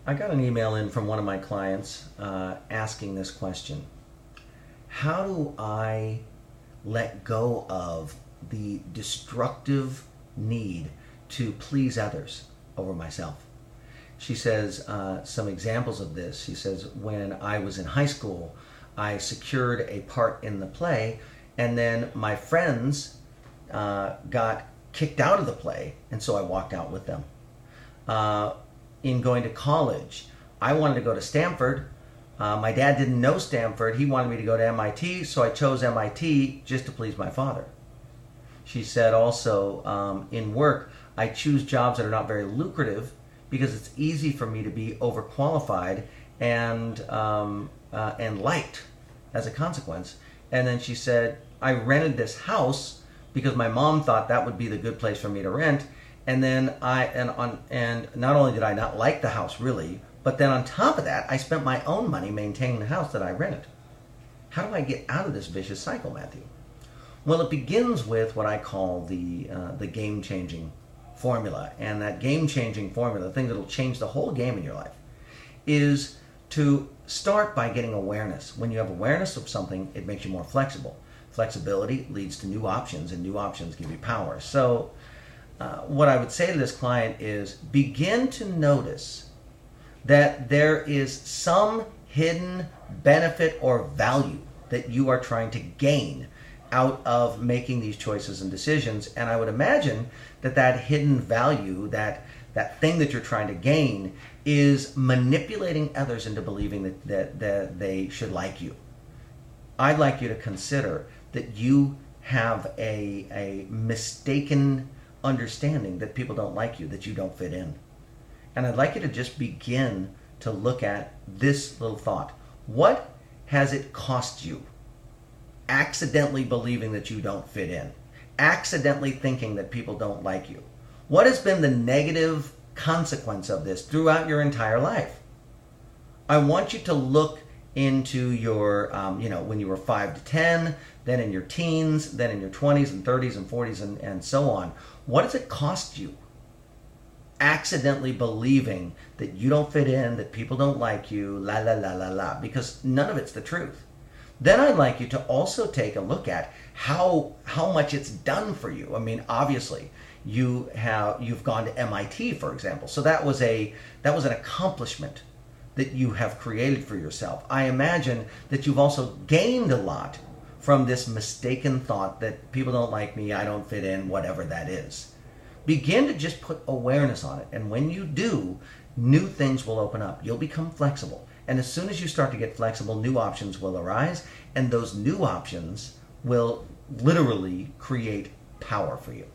I got an email in from one of my clients asking this question. How do I let go of the destructive need to please others over myself? She says some examples of this. She says, when I was in high school, I secured a part in the play, and then my friends got kicked out of the play, and so I walked out with them. In going to college, I wanted to go to Stanford. My dad didn't know Stanford. He wanted me to go to MIT, so I chose MIT just to please my father. She said also, in work, I choose jobs that are not very lucrative because it's easy for me to be overqualified and liked as a consequence. And then she said, I rented this house because my mom thought that would be the good place for me to rent. And then and not only did I not like the house really, but then on top of that, I spent my own money maintaining the house that I rented. How do I get out of this vicious cycle, Matthew? Well, it begins with what I call the game-changing formula. And that game-changing formula, the thing that will change the whole game in your life, is to start by getting awareness. When you have awareness of something, it makes you more flexible. Flexibility leads to new options, and new options give you power. So what I would say to this client is begin to notice that there is some hidden benefit or value that you are trying to gain out of making these choices and decisions. And I would imagine that that hidden value, that thing that you're trying to gain, is manipulating others into believing that they should like you. I'd like you to consider that you have a mistaken understanding that people don't like you, that you don't fit in. And I'd like you to just begin to look at this little thought. What has it cost you accidentally believing that you don't fit in? Accidentally thinking that people don't like you? What has been the negative consequence of this throughout your entire life? I want you to look into your, when you were 5 to 10, then in your teens, then in your 20s and 30s and 40s and so on. What does it cost you accidentally believing that you don't fit in, that people don't like you, la la la la la, because none of it's the truth. Then I'd like you to also take a look at how much it's done for you. I mean, obviously, you've gone to MIT, for example. So that was an accomplishment that you have created for yourself. I imagine that you've also gained a lot from this mistaken thought that people don't like me, I don't fit in, whatever that is. Begin to just put awareness on it. And when you do, new things will open up. You'll become flexible. And as soon as you start to get flexible, new options will arise. And those new options will literally create power for you.